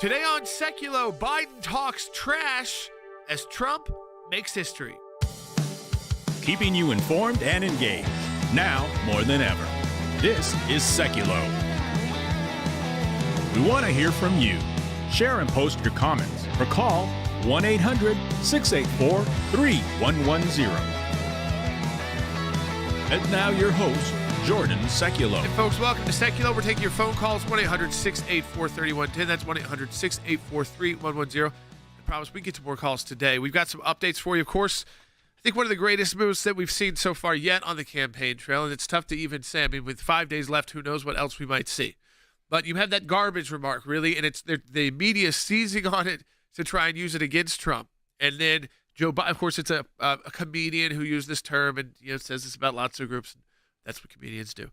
Today on Sekulow, Biden talks trash as Trump makes history. Keeping you informed and engaged, now more than ever. This is Sekulow. We want to hear from you. Share and post your comments or call 1-800-684-3110. And now your host, Jordan Sekulow. Hey folks, welcome to Sekulow. We're taking your phone calls, 1-800-684-3110. That's 1-800-684-3110. I promise we get to more calls today. We've got some updates for you. Of course, I think one of the greatest moves that we've seen so far yet on the campaign trail, and it's tough to even say. I mean, with 5 days left, who knows what else we might see. But you have that garbage remark, really, and it's the media seizing on it to try and use it against Trump. And then Joe Biden, of course, it's a comedian who used this term and says this about lots of groups. That's what comedians do.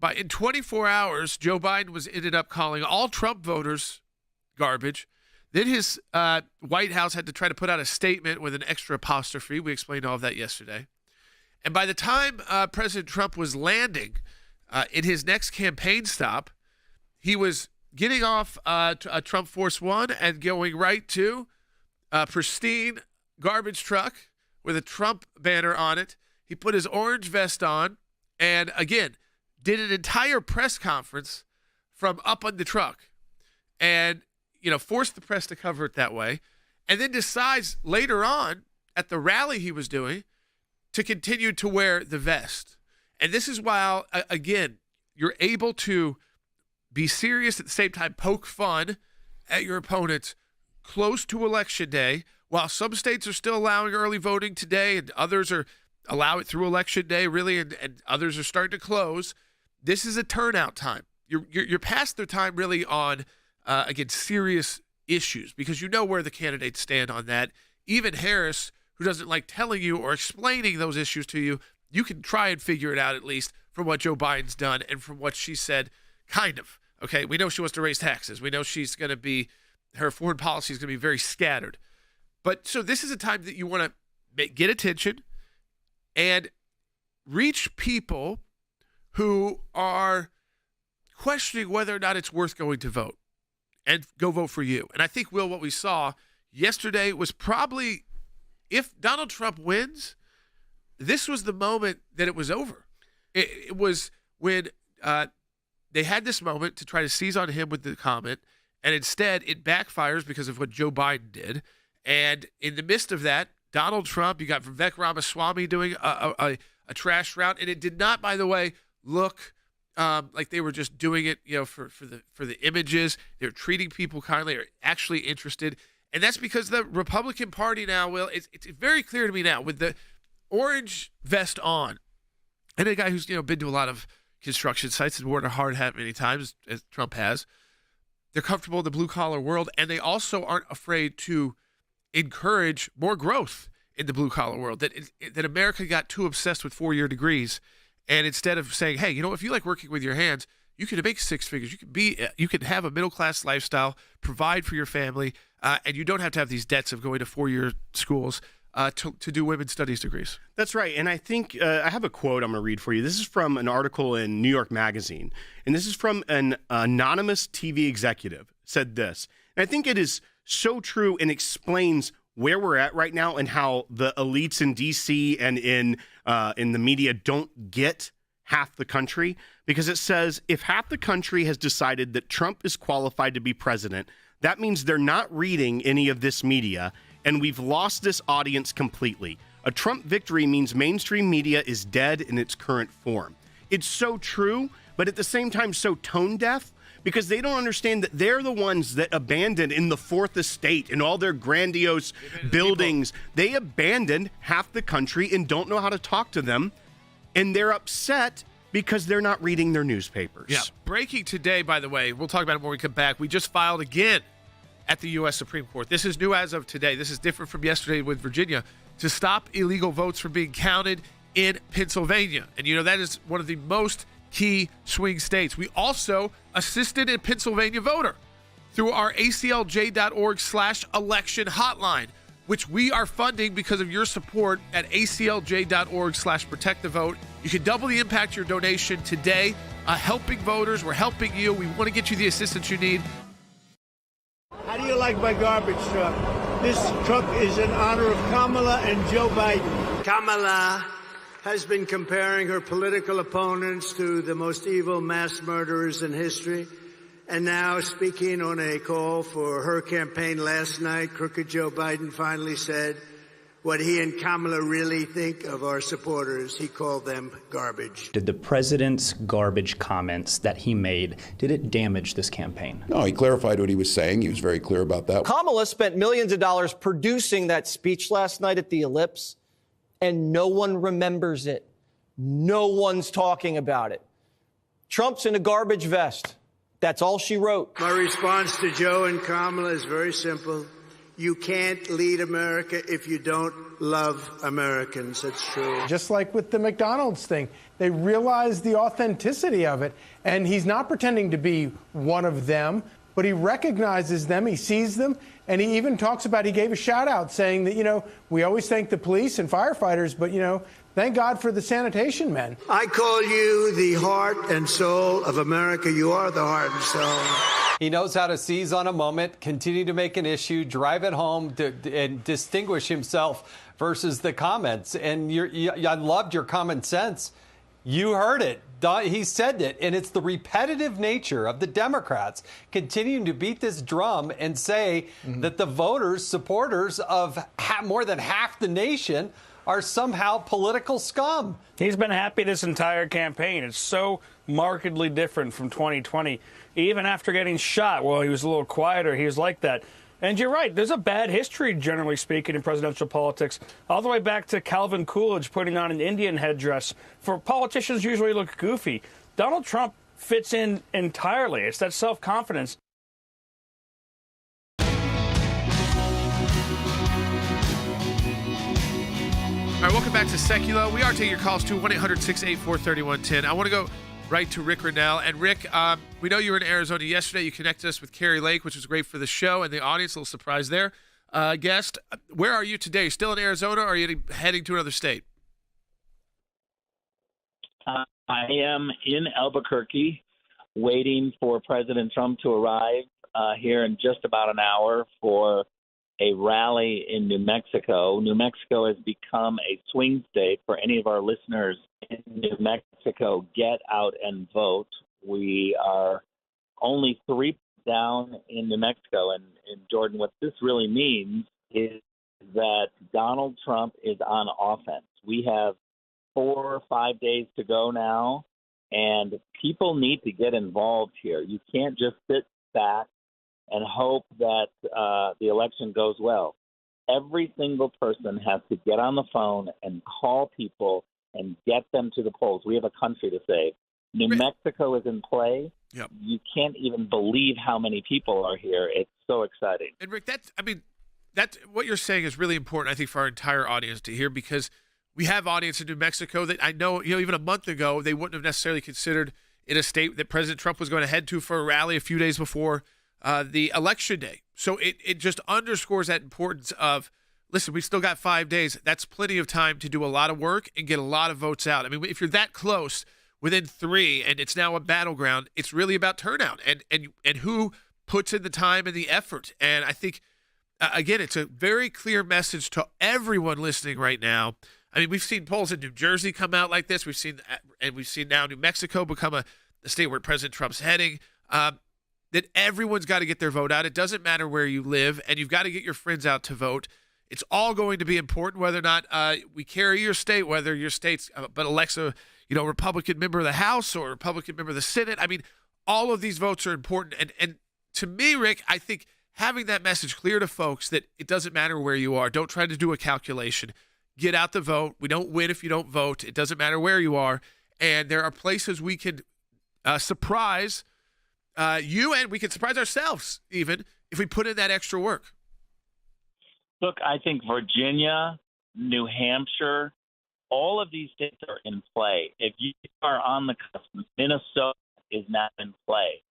But in 24 hours, Joe Biden ended up calling all Trump voters garbage. Then his White House had to try to put out a statement with an extra apostrophe. We explained all of that yesterday. And by the time President Trump was landing in his next campaign stop, he was getting off Trump Force One and going right to a pristine garbage truck with a Trump banner on it. He put his orange vest on. And again, did an entire press conference from up on the truck and, forced the press to cover it that way. And then decides later on at the rally he was doing to continue to wear the vest. And this is while, again, you're able to be serious at the same time, poke fun at your opponents close to Election Day, while some states are still allowing early voting today and others allow it through Election Day, really, and others are starting to close. This is a turnout time. You're past their time, really, on, again, serious issues, because you know where the candidates stand on that. Even Harris, who doesn't like telling you or explaining those issues to you, you can try and figure it out, at least, from what Joe Biden's done and from what she said, kind of. Okay, we know she wants to raise taxes. We know she's going to be, her foreign policy is going to be very scattered. But so this is a time that you want to get attention and reach people who are questioning whether or not it's worth going to vote and go vote for you. And I think, Will, what we saw yesterday was probably, if Donald Trump wins, this was the moment that it was over. It was when they had this moment to try to seize on him with the comment, and instead it backfires because of what Joe Biden did. And in the midst of that, Donald Trump, you got Vivek Ramaswamy doing a trash round, and it did not, by the way, look like they were just doing it, for the images. They're treating people kindly, are actually interested, and that's because the Republican Party now, Will, it's very clear to me now with the orange vest on, and a guy who's been to a lot of construction sites and worn a hard hat many times, as Trump has. They're comfortable in the blue collar world, and they also aren't afraid to encourage more growth in the blue-collar world, that America got too obsessed with 4-year degrees, and instead of saying, hey, if you like working with your hands, you can make six figures, you can have a middle-class lifestyle, provide for your family, and you don't have to have these debts of going to 4-year schools to do women's studies degrees. That's right, and I think I have a quote I'm going to read for you. This is from an article in New York Magazine, and this is from an anonymous TV executive, said this, and I think it is so true and explains where we're at right now and how the elites in D.C. and in the media don't get half the country, because it says if half the country has decided that Trump is qualified to be president, that means they're not reading any of this media, and we've lost this audience completely. A Trump victory means mainstream media is dead in its current form. It's so true, but at the same time so tone deaf, because they don't understand that they're the ones that abandoned in the Fourth Estate and all their grandiose buildings. They abandoned half the country and don't know how to talk to them. And they're upset because they're not reading their newspapers. Yeah. Breaking today, by the way, we'll talk about it when we come back. We just filed again at the U.S. Supreme Court. This is new as of today. This is different from yesterday with Virginia, to stop illegal votes from being counted in Pennsylvania. And, that is one of the most key swing states. We also assisted a Pennsylvania voter through our ACLJ.org/election hotline, which we are funding because of your support at ACLJ.org/protect the vote. You can double the impact of your donation today, helping voters. We're helping you. We want to get you the assistance you need. you like my garbage truck? This truck is in honor of Kamala and Joe Biden. Kamala has been comparing her political opponents to the most evil mass murderers in history. And now, speaking on a call for her campaign last night, crooked Joe Biden finally said what he and Kamala really think of our supporters. He called them garbage. Did the president's garbage comments that he made, did it damage this campaign? No, he clarified what he was saying. He was very clear about that. Kamala spent millions of dollars producing that speech last night at the Ellipse, and no one remembers it. No one's talking about it. Trump's in a garbage vest. That's all she wrote. My response to Joe and Kamala is very simple. You can't lead America if you don't love Americans. That's true. Just like with the McDonald's thing, they realize the authenticity of it. And he's not pretending to be one of them, but he recognizes them, he sees them, and he even talks about, he gave a shout out saying that, we always thank the police and firefighters, but, thank God for the sanitation men. I call you the heart and soul of America. You are the heart and soul. He knows how to seize on a moment, continue to make an issue, drive it home, and distinguish himself versus the comments. And I loved your common sense. You heard it. He said it. And it's the repetitive nature of the Democrats continuing to beat this drum and say that the voters, supporters of more than half the nation are somehow political scum. He's been happy this entire campaign. It's so markedly different from 2020. Even after getting shot, well, he was a little quieter. He was like that. And you're right. There's a bad history, generally speaking, in presidential politics, all the way back to Calvin Coolidge putting on an Indian headdress. For politicians usually look goofy. Donald Trump fits in entirely. It's that self-confidence. All right, welcome back to Sekulow. We are taking your calls to 1-800-684-3110. I want to go right to Rick Rennell. And Rick, we know you were in Arizona yesterday. You connected us with Carrie Lake, which was great for the show and the audience. A little surprise there. Guest, where are you today? Still in Arizona, or are you heading to another state? I am in Albuquerque waiting for President Trump to arrive here in just about an hour for a rally in New Mexico. New Mexico has become a swing state for any of our listeners in New Mexico. Get out and vote. We are only 3 down in New Mexico. And Jordan, what this really means is that Donald Trump is on offense. We have 4 or 5 days to go now, and people need to get involved here. You can't just sit back and hope that the election goes well. Every single person has to get on the phone and call people and get them to the polls. We have a country to save. New Mexico is in play. Yep. You can't even believe how many people are here. It's so exciting. And Rick, that's what you're saying is really important, I think, for our entire audience to hear, because we have audience in New Mexico that I know, even a month ago, they wouldn't have necessarily considered it a state that President Trump was going to head to for a rally a few days before the election day. So it just underscores that importance of, listen, we still got 5 days. That's plenty of time to do a lot of work and get a lot of votes out. I mean, if you're that close within 3 and it's now a battleground, it's really about turnout and who puts in the time and the effort. And I think, again, it's a very clear message to everyone listening right now. I mean, we've seen polls in New Jersey come out like this. We've seen now New Mexico become a state where President Trump's heading. That everyone's got to get their vote out. It doesn't matter where you live, and you've got to get your friends out to vote. It's all going to be important, whether or not we carry your state, whether your state's but elects a Republican member of the House or a Republican member of the Senate. I mean, all of these votes are important. And to me, Rick, I think having that message clear to folks that it doesn't matter where you are. Don't try to do a calculation. Get out the vote. We don't win if you don't vote. It doesn't matter where you are. And there are places we can surprise you, and we can surprise ourselves even if we put in that extra work. Look, I think Virginia, New Hampshire, all of these states are in play. If you are on the cusp, Minnesota is not in play.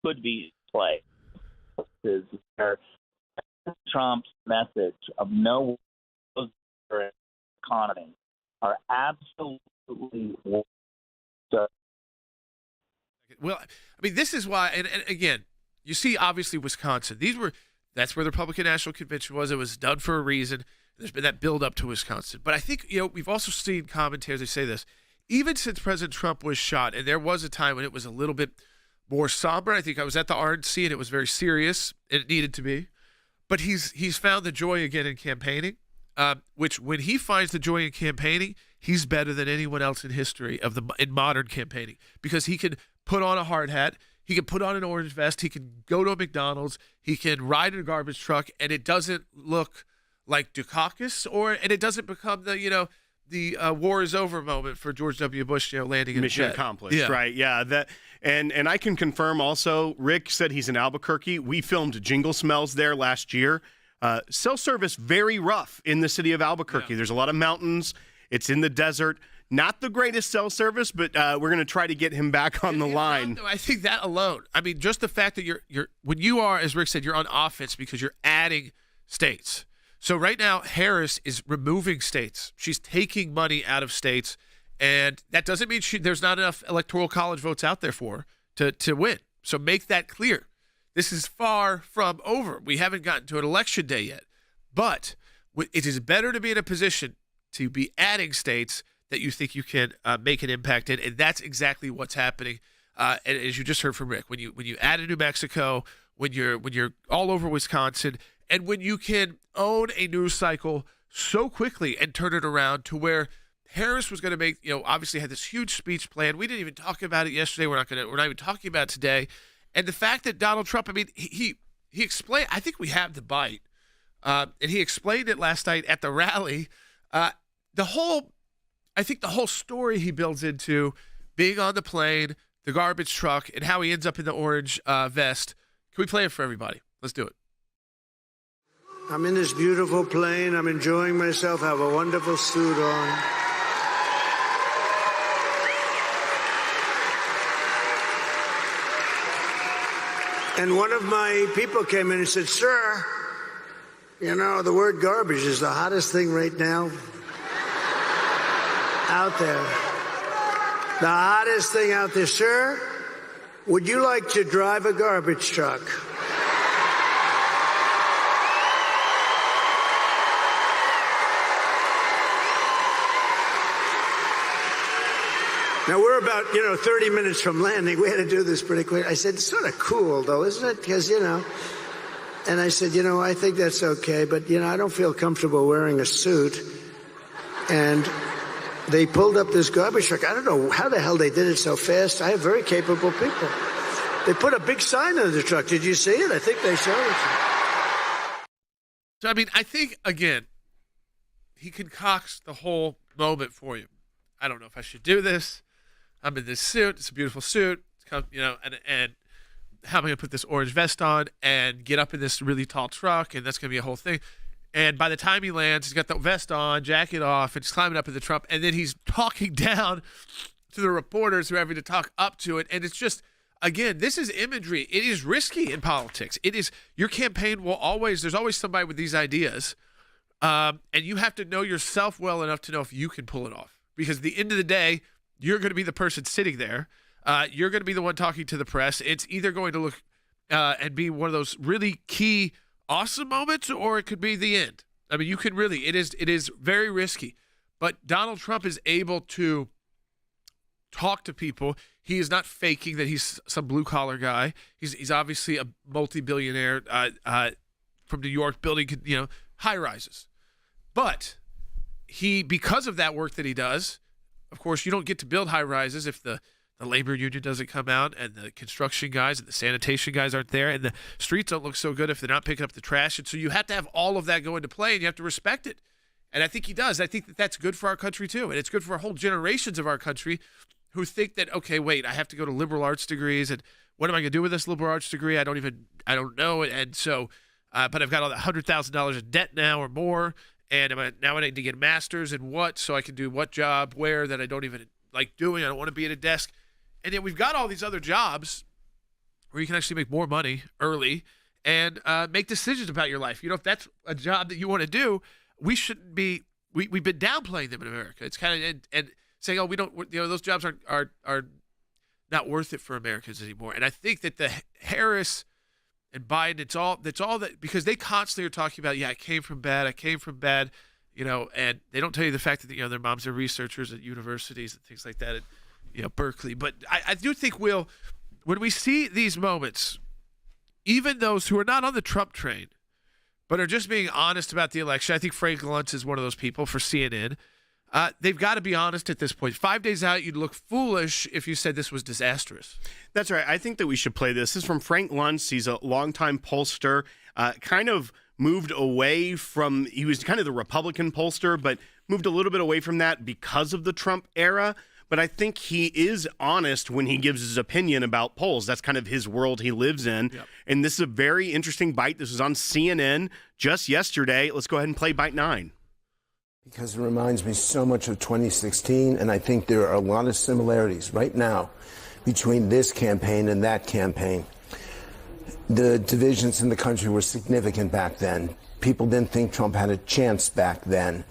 Could be in play. Is where Trump's message of no economy are absolutely. Well, I mean, this is why, and again, you see, obviously, Wisconsin. That's where the Republican National Convention was. It was done for a reason. There's been that build up to Wisconsin. But I think, we've also seen commentators, they say this, even since President Trump was shot, and there was a time when it was a little bit more somber. I think I was at the RNC and it was very serious, and it needed to be. But he's found the joy again in campaigning, which when he finds the joy in campaigning, he's better than anyone else in history in modern campaigning, because he can put on a hard hat, he can put on an orange vest, he can go to a McDonald's, he can ride in a garbage truck, and it doesn't look like Dukakis, and it doesn't become the war is over moment for George W. Bush, landing in mission a jet. accomplished, right? Yeah, that, and I can confirm also. Rick said he's in Albuquerque. We filmed Jingle Smells there last year. Cell service very rough in the city of Albuquerque. Yeah. There's a lot of mountains. It's in the desert. Not the greatest cell service, but we're going to try to get him back on the line. I think that alone. I mean, just the fact that you're when you are, as Rick said, you're on offense because you're adding states. So right now, Harris is removing states. She's taking money out of states, and that doesn't mean there's not enough electoral college votes out there for her to win. So make that clear. This is far from over. We haven't gotten to an election day yet. But it is better to be in a position to be adding states that you think you can make an impact in, and that's exactly what's happening. And as you just heard from Rick, when you add a New Mexico, when you're all over Wisconsin, and when you can own a news cycle so quickly and turn it around to where Harris was going to make, obviously had this huge speech plan. We didn't even talk about it yesterday. We're not even talking about it today. And the fact that Donald Trump, I mean, he explained, I think we have the bite, and he explained it last night at the rally. The whole story he builds into being on the plane, the garbage truck, and how he ends up in the orange vest. Can we play it for everybody? Let's do it. I'm in this beautiful plane. I'm enjoying myself. I have a wonderful suit on. And one of my people came in and said, "Sir, the word garbage is the hottest thing right now out there. The hottest thing out there. Sir, would you like to drive a garbage truck?" Now, we're about, 30 minutes from landing. We had to do this pretty quick. I said, "It's sort of cool, though, isn't it? Because, And I said, I think that's okay, but, I don't feel comfortable wearing a suit." And they pulled up this garbage truck. I don't know how the hell they did it so fast. I have very capable people. They put a big sign on the truck. Did you see it? I think they showed it. So, I mean, I think, again, he concocts the whole moment for you. I don't know if I should do this. I'm in this suit. It's a beautiful suit. And how am I going to put this orange vest on and get up in this really tall truck? And that's going to be a whole thing. And by the time he lands, he's got the vest on, jacket off, and he's climbing up in the truck. And then he's talking down to the reporters who are having to talk up to it. And it's just, again, this is imagery. It is risky in politics. It is, your campaign there's always somebody with these ideas. And you have to know yourself well enough to know if you can pull it off. Because at the end of the day, you're going to be the person sitting there. You're going to be the one talking to the press. It's either going to look and be one of those really key, awesome moments, or it could be the end. I mean, you can really, it is very risky. But Donald Trump is able to talk to people. He is not faking that he's some blue-collar guy. He's obviously a multi-billionaire from New York, building, high rises. But because of that work that he does, of course, you don't get to build high rises if the labor union doesn't come out and the construction guys and the sanitation guys aren't there and the streets don't look so good if they're not picking up the trash. And so you have to have all of that go into play, and you have to respect it. And I think he does. I think that that's good for our country too. And it's good for whole generations of our country who think that, okay, wait, I have to go to liberal arts degrees, and what am I going to do with this liberal arts degree? I don't know. And so, but I've got all that $100,000 in debt now or more. And now I need to get a master's in what, so I can do what job, where, that I don't even like doing. I don't want to be at a desk. And yet we've got all these other jobs where you can actually make more money early and make decisions about your life. If that's a job that you want to do, we shouldn't be, we've been downplaying them in America. It's kind of, and saying, oh, we don't, those jobs are not worth it for Americans anymore. And I think that the Harris And Biden, it's all that, because they constantly are talking about, I came from bad, and they don't tell you the fact that, their moms are researchers at universities and things like that at, Berkeley. But I do think, Will, when we see these moments, even those who are not on the Trump train, but are just being honest about the election, I think Frank Luntz is one of those people for CNN. They've got to be honest at this point. 5 days out, you'd look foolish if you said this was disastrous. That's right. I think that we should play this. This is from Frank Luntz. He's a longtime pollster, kind of moved away from, he was kind of the Republican pollster, but moved a little bit away from that because of the Trump era. But I think he is honest when he gives his opinion about polls. That's kind of his world he lives in. Yep. And this is a very interesting bite. This was on CNN just yesterday. Let's go ahead and play bite 9. Because it reminds me so much of 2016, and I think there are a lot of similarities right now between this campaign and that campaign. The divisions in the country were significant back then. People didn't think Trump had a chance back then.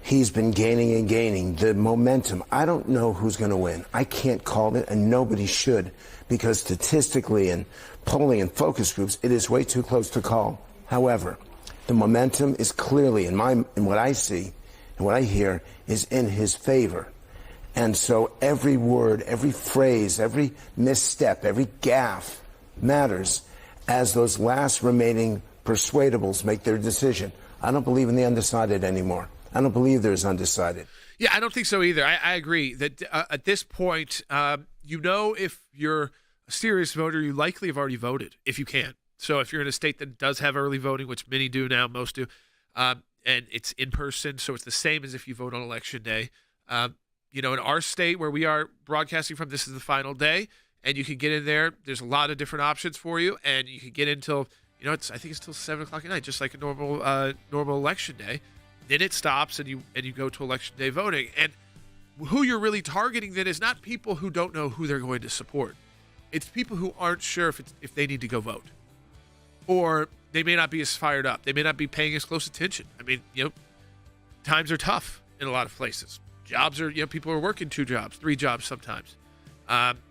He's been gaining and gaining. The momentum, I don't know who's going to win. I can't call it, and nobody should, because statistically and polling and focus groups, it is way too close to call. However, the momentum is clearly, in what I see and what I hear, is in his favor. And so every word, every phrase, every misstep, every gaffe matters as those last remaining persuadables make their decision. I don't believe in the undecided anymore. I don't believe there's undecided. Yeah, I don't think so either. I agree that at this point, if you're a serious voter, you likely have already voted, if you can. So if you're in a state that does have early voting, which many do now, most do, and it's in person, so it's the same as if you vote on Election Day. In our state where we are broadcasting from, this is the final day, and you can get in there. There's a lot of different options for you, and you can get in till, I think it's till 7 o'clock at night, just like a normal Election Day. Then it stops, and you go to Election Day voting. And who you're really targeting then is not people who don't know who they're going to support. It's people who aren't sure if they need to go vote. Or they may not be as fired up. They may not be paying as close attention. I mean, times are tough in a lot of places. Jobs are, people are working 2 jobs, 3 jobs sometimes.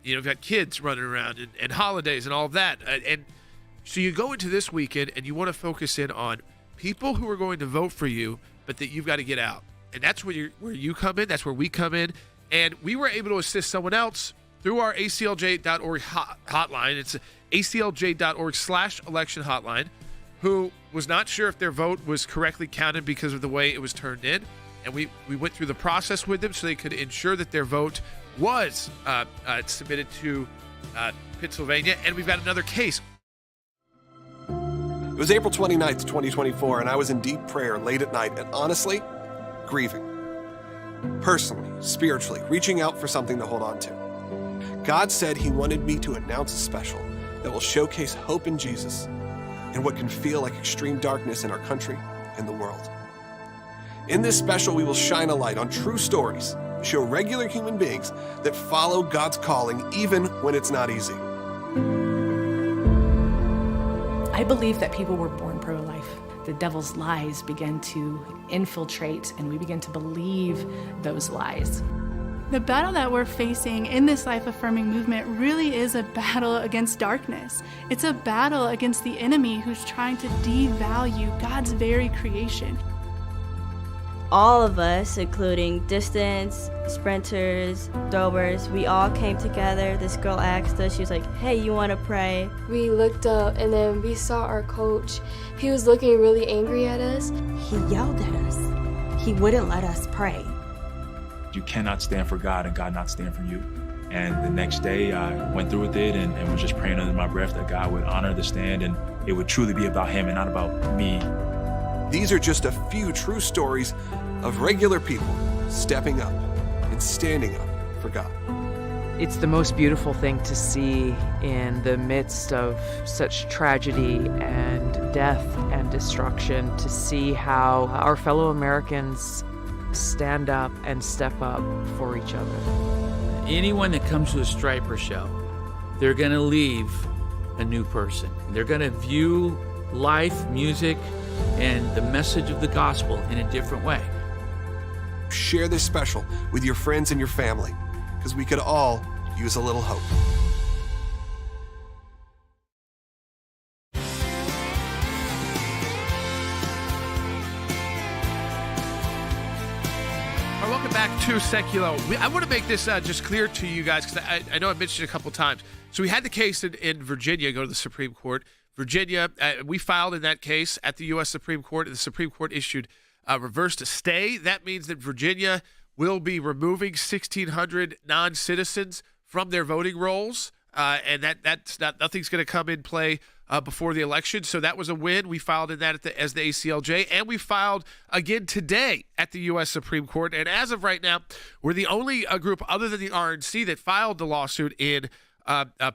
You've got kids running around and holidays and all of that. And so you go into this weekend and you want to focus in on people who are going to vote for you, but that you've got to get out. And that's where you come in. That's where we come in. And we were able to assist someone else through our ACLJ.org hotline. It's ACLJ.org/election hotline, who was not sure if their vote was correctly counted because of the way it was turned in. And we went through the process with them so they could ensure that their vote was submitted to Pennsylvania. And we've got another case. It was April 29th, 2024, and I was in deep prayer late at night and honestly, grieving. Personally, spiritually, reaching out for something to hold on to. God said he wanted me to announce a special that will showcase hope in Jesus and what can feel like extreme darkness in our country and the world. In this special, we will shine a light on true stories, show regular human beings that follow God's calling even when it's not easy. I believe that people were born pro-life. The devil's lies began to infiltrate, and we began to believe those lies. The battle that we're facing in this life-affirming movement really is a battle against darkness. It's a battle against the enemy who's trying to devalue God's very creation. All of us, including distance, sprinters, throwers, we all came together. This girl asked us, she was like, hey, you want to pray? We looked up and then we saw our coach. He was looking really angry at us. He yelled at us. He wouldn't let us pray. You cannot stand for God and God not stand for you. And the next day I went through with it and was just praying under my breath that God would honor the stand and it would truly be about him and not about me. These are just a few true stories of regular people stepping up and standing up for God. It's the most beautiful thing to see in the midst of such tragedy and death and destruction, to see how our fellow Americans stand up and step up for each other. Anyone that comes to a Striper show, they're going to leave a new person. They're going to view life, music, and the message of the gospel in a different way. Share this special with your friends and your family, because we could all use a little hope. to Sekulow. I want to make this just clear to you guys because I know I mentioned it a couple times. So we had the case in Virginia go to the Supreme Court. Virginia, we filed in that case at the U.S. Supreme Court, and the Supreme Court issued reversed a stay. That means that Virginia will be removing 1,600 non-citizens from their voting rolls, and that's not nothing's going to come in play before the election. So that was a win. We filed in that as the ACLJ, and we filed again today at the U.S. Supreme Court. And as of right now, we're the only group other than the RNC that filed the lawsuit in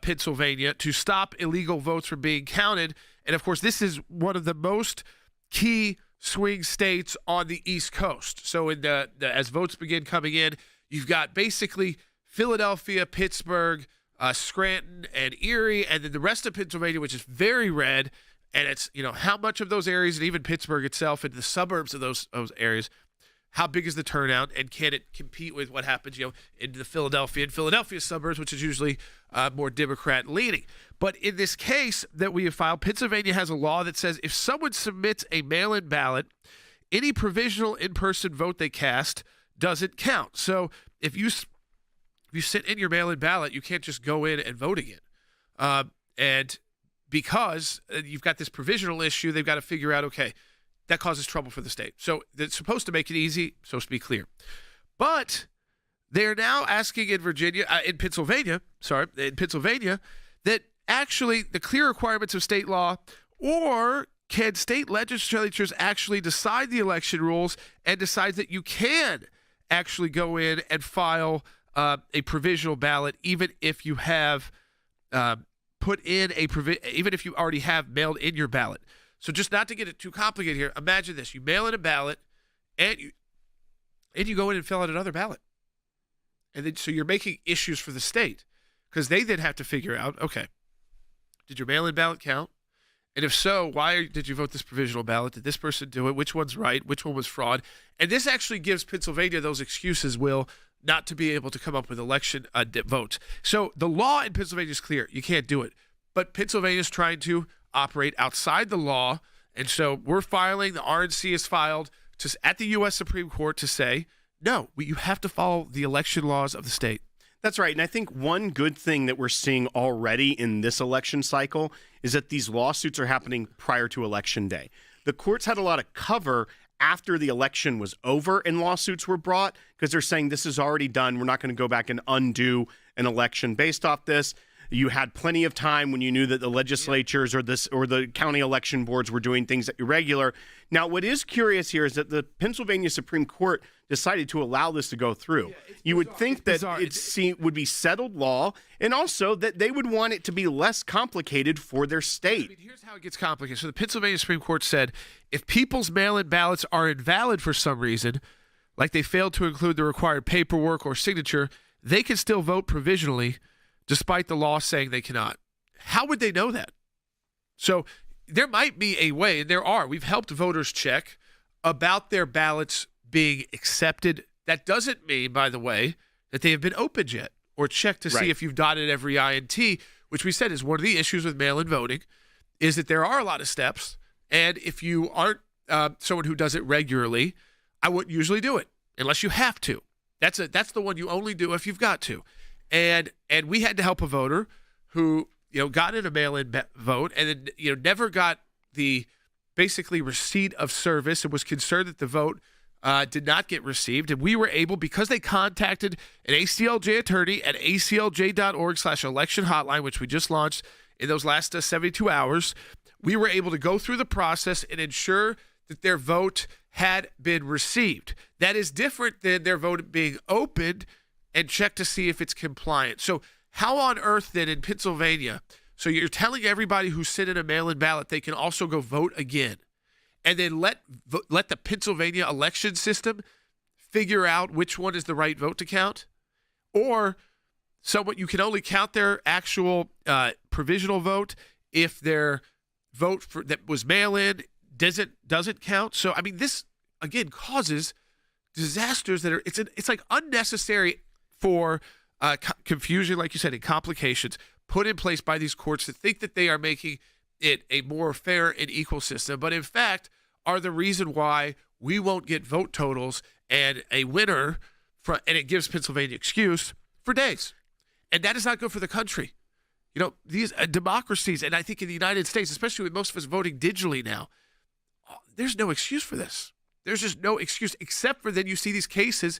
Pennsylvania to stop illegal votes from being counted. And of course, this is one of the most key swing states on the East Coast. So in as votes begin coming in, you've got basically Philadelphia, Pittsburgh, Scranton, and Erie, and then the rest of Pennsylvania, which is very red. And it's, how much of those areas, and even Pittsburgh itself and the suburbs of those areas, how big is the turnout, and can it compete with what happens, in the Philadelphia suburbs, which is usually more Democrat leaning. But in this case that we have filed, Pennsylvania has a law that says if someone submits a mail-in ballot, any provisional in-person vote they cast doesn't count. So if you sent in your mail-in ballot, you can't just go in and vote again. And because you've got this provisional issue, they've got to figure out, okay, that causes trouble for the state. So it's supposed to make it easy, supposed to be clear. But they're now asking in Pennsylvania, that actually the clear requirements of state law, or can state legislatures actually decide the election rules and decide that you can actually go in and file a provisional ballot, even if you have put in even if you already have mailed in your ballot. So just not to get it too complicated here, imagine this: you mail in a ballot, and you go in and fill out another ballot, and then so you're making issues for the state because they then have to figure out, okay, did your mail-in ballot count? And if so, why did you vote this provisional ballot? Did this person do it? Which one's right? Which one was fraud? And this actually gives Pennsylvania those excuses, Will, not to be able to come up with election votes. So the law in Pennsylvania is clear. You can't do it. But Pennsylvania is trying to operate outside the law. And so we're filing, the RNC has filed at the U.S. Supreme Court to say, no, you have to follow the election laws of the state. That's right. And I think one good thing that we're seeing already in this election cycle is that these lawsuits are happening prior to Election Day. The courts had a lot of cover after the election was over and lawsuits were brought because they're saying this is already done. We're not going to go back and undo an election based off this. You had plenty of time when you knew that the legislatures or the county election boards were doing things irregular. Now, what is curious here is that the Pennsylvania Supreme Court decided to allow this to go through. You would think that it would be settled law, and also that they would want it to be less complicated for their state. Here's how it gets complicated. So the Pennsylvania Supreme Court said if people's mail-in ballots are invalid for some reason, like they failed to include the required paperwork or signature, they can still vote provisionally despite the law saying they cannot. How would they know that? So there might be a way, and there are. We've helped voters check about their ballots being accepted. That doesn't mean, by the way, that they have been opened yet or checked to see if you've dotted every I and T, which we said is one of the issues with mail-in voting, is that there are a lot of steps, and if you aren't someone who does it regularly, I wouldn't usually do it unless you have to. That's the one you only do if you've got to. And we had to help a voter who got in a mail-in vote and then never got the basically receipt of service and was concerned that the vote did not get received. And we were able, because they contacted an ACLJ attorney at aclj.org/election hotline, which we just launched in those last 72 hours, we were able to go through the process and ensure that their vote had been received. That is different than their vote being opened and check to see if it's compliant. So how on earth then in Pennsylvania, so you're telling everybody who sent in a mail-in ballot they can also go vote again, and then let the Pennsylvania election system figure out which one is the right vote to count? Or you can only count their actual provisional vote if their vote that was mail-in doesn't count. So, I mean, this, again, causes disasters that are, it's like unnecessary for confusion, like you said, and complications put in place by these courts that think that they are making it a more fair and equal system, but in fact are the reason why we won't get vote totals and a winner and it gives Pennsylvania excuse for days. And that is not good for the country. You know, these democracies, and I think in the United States, especially with most of us voting digitally now, there's no excuse for this. There's just no excuse, except for then you see these cases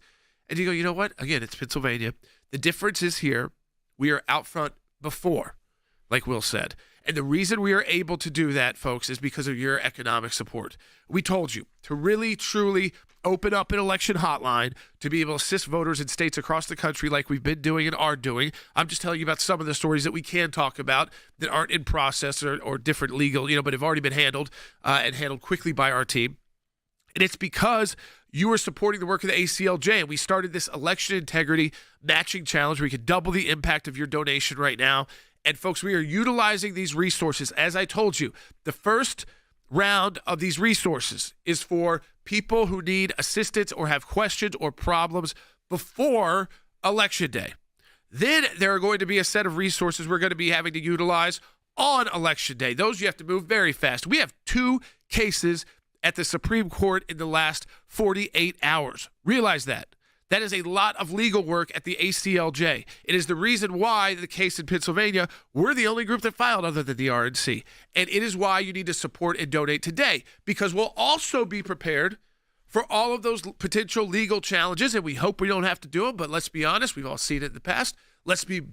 and you go, you know what? Again, it's Pennsylvania. The difference is here, we are out front before, like Will said. And the reason we are able to do that, folks, is because of your economic support. We told you to really, truly open up an election hotline to be able to assist voters in states across the country like we've been doing and are doing. I'm just telling you about some of the stories that we can talk about that aren't in process or different legal, but have already been handled and handled quickly by our team. And it's because you are supporting the work of the ACLJ. And we started this election integrity matching challenge where we could double the impact of your donation right now. And folks, we are utilizing these resources. As I told you, the first round of these resources is for people who need assistance or have questions or problems before Election Day. Then there are going to be a set of resources we're going to be having to utilize on Election Day. Those you have to move very fast. We have 2 cases at the Supreme Court in the last 48 hours. Realize that. That is a lot of legal work at the ACLJ. It is the reason why the case in Pennsylvania, we're the only group that filed other than the RNC. And it is why you need to support and donate today, because we'll also be prepared for all of those potential legal challenges, and we hope we don't have to do them, but let's be honest, we've all seen it in the past. Let's be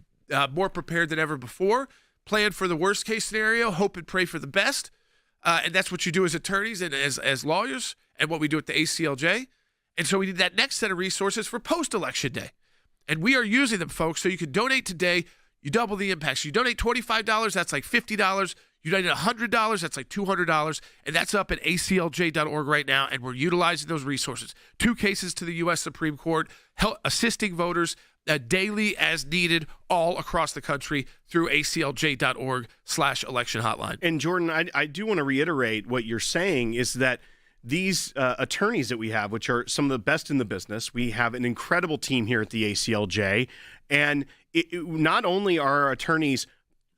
more prepared than ever before. Plan for the worst case scenario, hope and pray for the best. And that's what you do as attorneys and as lawyers, and what we do at the ACLJ. And so we need that next set of resources for post-election day. And we are using them, folks, so you can donate today. You double the impact. So you donate $25, that's like $50. You donate $100, that's like $200. And that's up at aclj.org right now, and we're utilizing those resources. 2 cases to the U.S. Supreme Court, assisting voters daily as needed all across the country through aclj.org/election hotline. And Jordan, I do want to reiterate what you're saying is that these attorneys that we have, which are some of the best in the business, we have an incredible team here at the ACLJ. And not only are our attorneys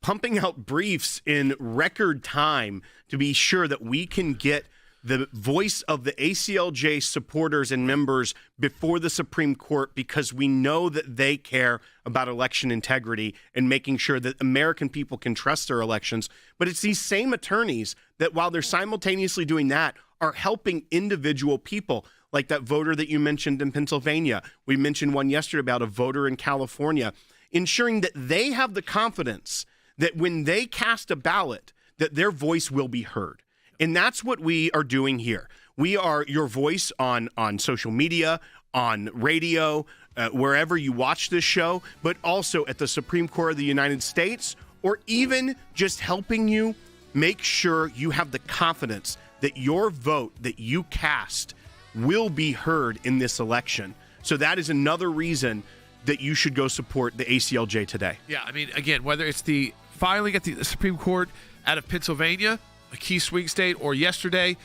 pumping out briefs in record time to be sure that we can get the voice of the ACLJ supporters and members before the Supreme Court, because we know that they care about election integrity and making sure that American people can trust their elections. But it's these same attorneys that, while they're simultaneously doing that, are helping individual people, like that voter that you mentioned in Pennsylvania. We mentioned one yesterday about a voter in California, ensuring that they have the confidence that when they cast a ballot, that their voice will be heard. And that's what we are doing here. We are your voice on social media, on radio, wherever you watch this show, but also at the Supreme Court of the United States, or even just helping you make sure you have the confidence that your vote that you cast will be heard in this election. So that is another reason that you should go support the ACLJ today. Yeah, I mean, again, whether it's the filing at the Supreme Court out of Pennsylvania, a key swing state, or yesterday,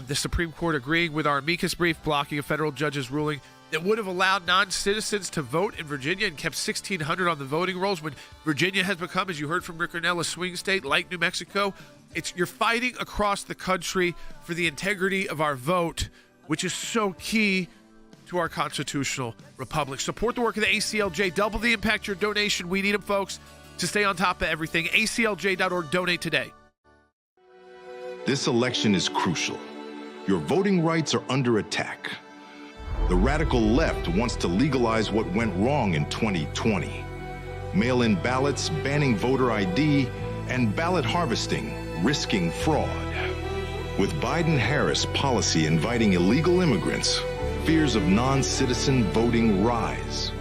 the Supreme Court agreeing with our amicus brief blocking a federal judge's ruling that would have allowed non-citizens to vote in Virginia and kept 1,600 on the voting rolls, when Virginia has become, as you heard from Rick Ernell, a swing state like New Mexico. You're fighting across the country for the integrity of our vote, which is so key to our constitutional republic. Support the work of the ACLJ. Double the impact your donation. We need them, folks, to stay on top of everything. aclj.org. Donate today. This election is crucial. Your voting rights are under attack. The radical left wants to legalize what went wrong in 2020. Mail-in ballots, banning voter ID, and ballot harvesting, risking fraud. With Biden-Harris policy inviting illegal immigrants, fears of non-citizen voting rise.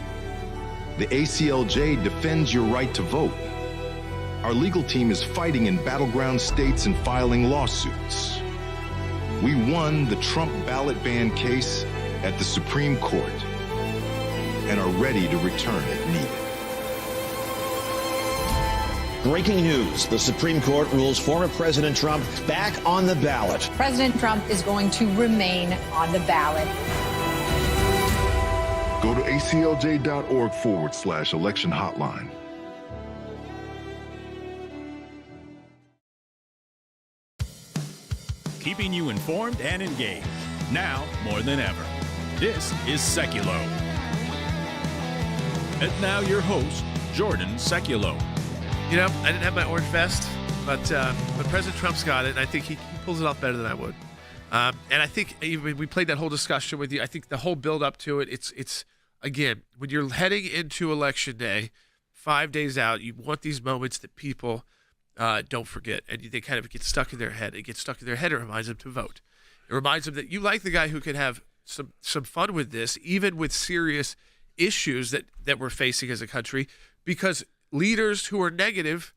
The ACLJ defends your right to vote. Our legal team is fighting in battleground states and filing lawsuits. We won the Trump ballot ban case at the Supreme Court and are ready to return if needed. Breaking news. The Supreme Court rules former President Trump back on the ballot. President Trump is going to remain on the ballot. Go to aclj.org/election hotline. Keeping you informed and engaged, now more than ever. This is Sekulow. And now your host, Jordan Sekulow. You know, I didn't have my orange vest, but President Trump's got it, and I think he pulls it off better than I would. And I think even we played that whole discussion with you. I think the whole build up to it, it's again, when you're heading into Election Day, 5 days out, you want these moments that people don't forget, and they kind of get stuck in their head. It gets stuck in their head. It reminds them to vote. It reminds them that you like the guy who can have some fun with this, even with serious issues that we're facing as a country, because leaders who are negative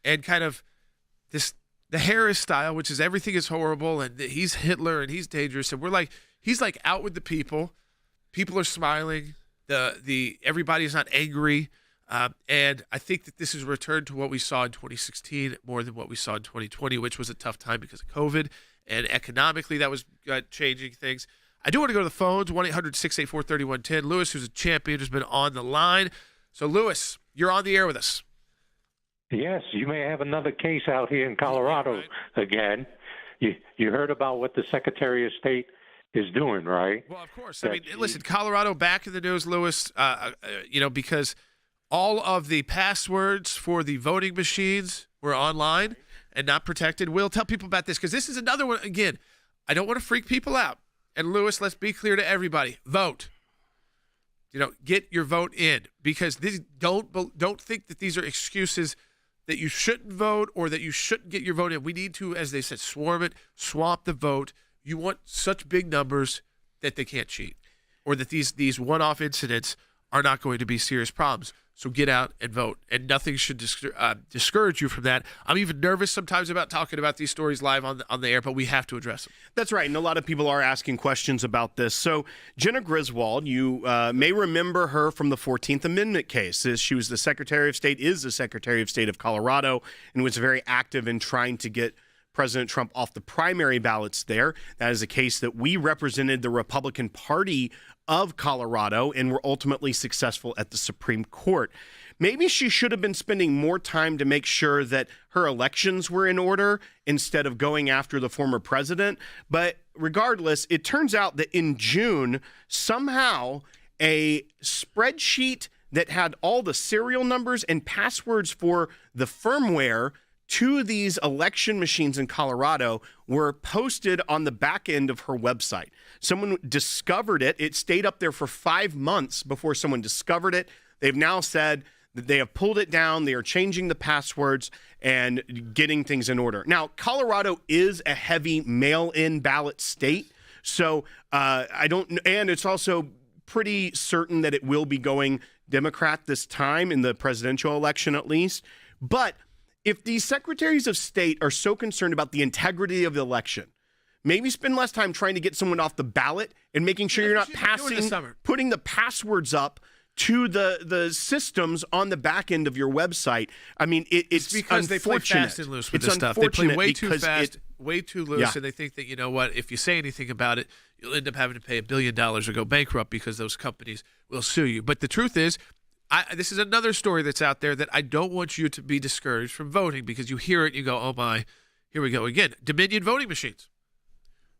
and kind of the Harris style, which is everything is horrible and he's Hitler and he's dangerous, and he's like out with the people. People are smiling. Everybody's not angry. And I think that this is a return to what we saw in 2016 more than what we saw in 2020, which was a tough time because of COVID. And economically, that was changing things. I do want to go to the phones, 1-800-684-3110. Lewis, who's a champion, has been on the line. So, Lewis, you're on the air with us. Yes, you may have another case out here in Colorado again. You heard about what the Secretary of State is doing, right? Well, of course. I mean, listen, Colorado back in the news, Lewis, because all of the passwords for the voting machines were online and not protected. We'll tell people about this because this is another one. Again, I don't want to freak people out. And, Lewis, let's be clear to everybody. Vote. Get your vote in, because don't think that these are excuses that you shouldn't vote or that you shouldn't get your vote in. We need to, as they said, swamp the vote. You want such big numbers that they can't cheat, or that these one-off incidents are not going to be serious problems. So get out and vote, and nothing should discourage you from that. I'm even nervous sometimes about talking about these stories live on the air, but we have to address them. That's right, and a lot of people are asking questions about this. So Jenna Griswold, you may remember her from the 14th Amendment case. She was the Secretary of State of Colorado, and was very active in trying to get President Trump off the primary ballots there. That is a case that we represented the Republican Party of Colorado and were ultimately successful at the Supreme Court. Maybe she should have been spending more time to make sure that her elections were in order instead of going after the former president. But regardless, it turns out that in June, somehow a spreadsheet that had all the serial numbers and passwords for the firmware to these election machines in Colorado were posted on the back end of her website. Someone discovered it. It stayed up there for 5 months before someone discovered it. They've now said that they have pulled it down. They are changing the passwords and getting things in order. Now, Colorado is a heavy mail-in ballot state. So and it's also pretty certain that it will be going Democrat this time in the presidential election, at least. But if these secretaries of state are so concerned about the integrity of the election, maybe spend less time trying to get someone off the ballot and making sure you're not putting the passwords up to the systems on the back end of your website. I mean, it's because they play fast and loose with this stuff. They play way too fast, way too loose, and they think that, you know what, if you say anything about it, you'll end up having to pay $1 billion or go bankrupt because those companies will sue you. But the truth is, this is another story that's out there that I don't want you to be discouraged from voting, because you hear it and you go, oh my, here we go again. Dominion voting machines.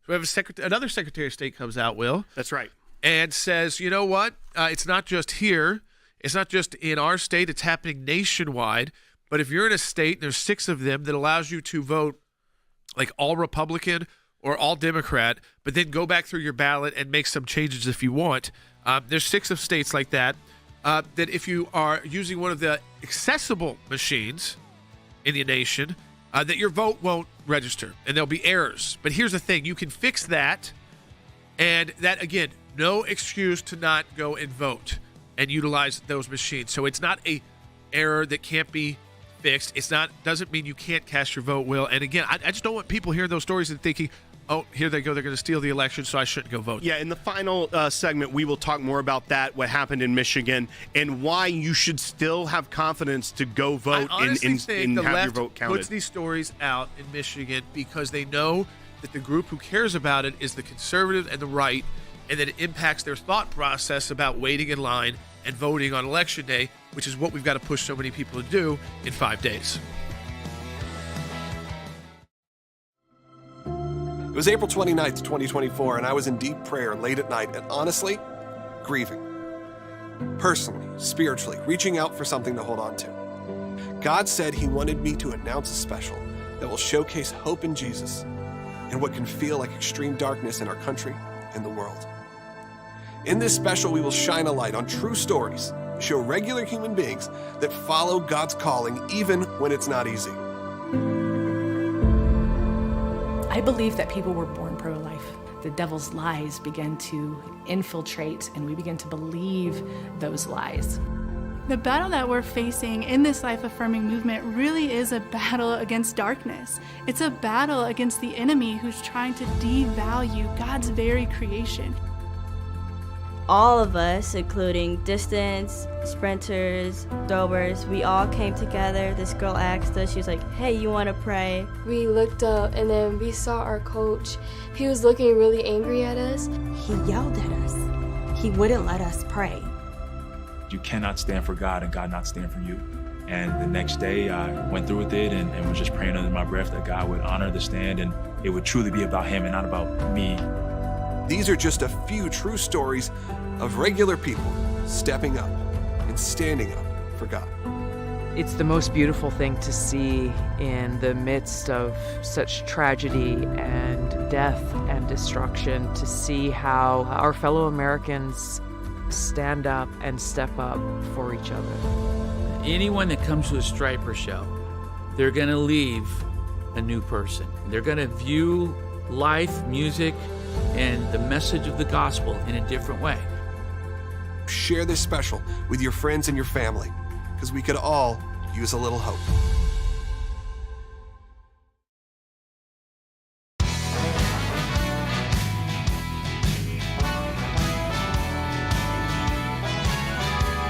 So we have another Secretary of State comes out, Will. That's right. And says, you know what? It's not just here. It's not just in our state. It's happening nationwide. But if you're in a state, there's 6 of them that allows you to vote like all Republican or all Democrat, but then go back through your ballot and make some changes if you want. There's 6 of states like that. That if you are using one of the accessible machines in the nation, that your vote won't register and there'll be errors. But here's the thing. You can fix that. And that, again, no excuse to not go and vote and utilize those machines. So it's not a error that can't be fixed. Doesn't mean you can't cast your vote, Will. And again, I just don't want people hearing those stories and thinking, oh, here they go, they're going to steal the election, so I shouldn't go vote. Yeah, in the final segment, we will talk more about that, what happened in Michigan, and why you should still have confidence to go vote and have your vote counted. Puts these stories out in Michigan because they know that the group who cares about it is the conservative and the right, and that it impacts their thought process about waiting in line and voting on Election Day, which is what we've got to push so many people to do in 5 days. It was April 29th, 2024, and I was in deep prayer late at night and honestly, grieving. personally, spiritually, reaching out for something to hold on to. God said he wanted me to announce a special that will showcase hope in Jesus and what can feel like extreme darkness in our country and the world. In this special, we will shine a light on true stories, show regular human beings that follow God's calling even when it's not easy. I believe that people were born pro-life. The devil's lies began to infiltrate, and we began to believe those lies. The battle that we're facing in this life-affirming movement really is a battle against darkness. It's a battle against the enemy who's trying to devalue God's very creation. All of us, including distance, sprinters, throwers, we all came together. This girl asked us, she was like, hey, you want to pray? We looked up and then we saw our coach. He was looking really angry at us. He yelled at us. He wouldn't let us pray. You cannot stand for God and God not stand for you. And the next day I went through with it and was just praying under my breath that God would honor the stand and it would truly be about him and not about me. These are just a few true stories of regular people stepping up and standing up for God. It's the most beautiful thing to see in the midst of such tragedy and death and destruction, to see how our fellow Americans stand up and step up for each other. Anyone that comes to a Striper show, they're going to leave a new person. They're going to view life, music, and the message of the gospel in a different way. Share this special with your friends and your family, because we could all use a little hope.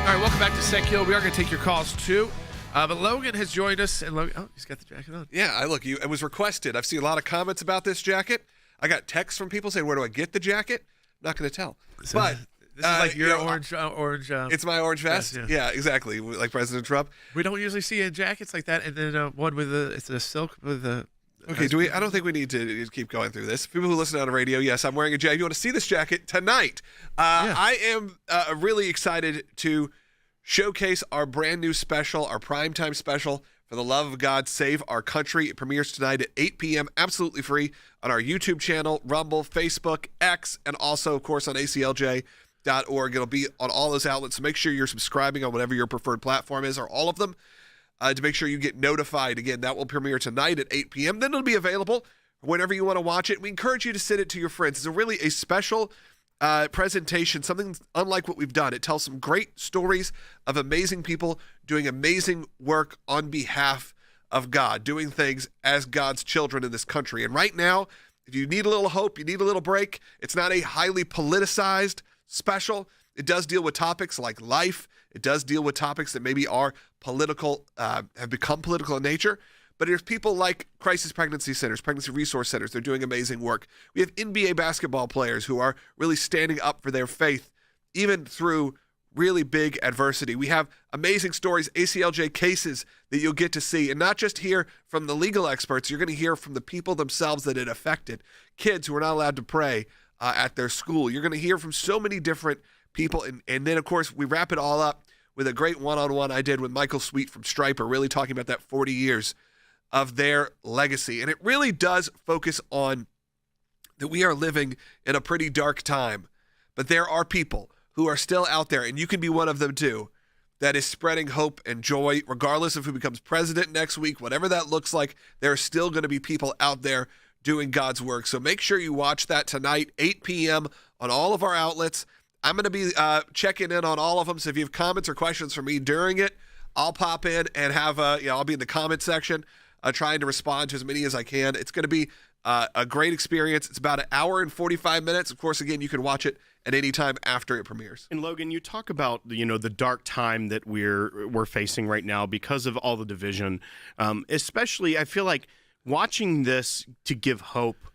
All right, welcome back to Sekulow. We are going to take your calls too. But Logan has joined us. And Logan, oh, he's got the jacket on. Yeah, it was requested. I've seen a lot of comments about this jacket. I got texts from people saying, where do I get the jacket? Not going to tell. But this is like your orange. It's my orange vest. Yes, yeah, exactly. Like President Trump. We don't usually see jackets like that, and then one with it's a silk with a. Okay, I don't think we need to keep going through this. People who listen on the radio, yes, I'm wearing a jacket. If you want to see this jacket tonight, I am really excited to showcase our brand new special, our primetime special, For the Love of God, Save Our Country. It premieres tonight at 8 p.m., absolutely free, on our YouTube channel, Rumble, Facebook, X, and also, of course, on ACLJ.org. It'll be on all those outlets, so make sure you're subscribing on whatever your preferred platform is, or all of them, to make sure you get notified. Again, that will premiere tonight at 8 p.m. Then it'll be available whenever you want to watch it. We encourage you to send it to your friends. It's a special presentation, something unlike what we've done. It tells some great stories of amazing people doing amazing work on behalf of God, doing things as God's children in this country. And right now, if you need a little hope, you need a little break, it's not a highly politicized special. It does deal with topics like life. It does deal with topics that maybe are political, have become political in nature. But there's people like crisis pregnancy centers, pregnancy resource centers. They're doing amazing work. We have NBA basketball players who are really standing up for their faith, even through really big adversity. We have amazing stories, ACLJ cases that you'll get to see, and not just hear from the legal experts. You're going to hear from the people themselves that it affected, kids who are not allowed to pray at their school. You're going to hear from so many different people. And then, of course, we wrap it all up with a great one-on-one I did with Michael Sweet from Striper, really talking about that 40 years of their legacy. And it really does focus on that we are living in a pretty dark time, but there are people who are still out there, and you can be one of them too, that is spreading hope and joy, regardless of who becomes president next week, whatever that looks like. There are still going to be people out there doing God's work. So make sure you watch that tonight, 8 p.m. on all of our outlets. I'm going to be checking in on all of them. So if you have comments or questions for me during it, I'll pop in and have I'll be in the comment section trying to respond to as many as I can. It's going to be a great experience. It's about an hour and 45 minutes. Of course, again, you can watch it at any time after it premieres. And Logan, you talk about the dark time that we're facing right now because of all the division. Especially, I feel like watching this to give hope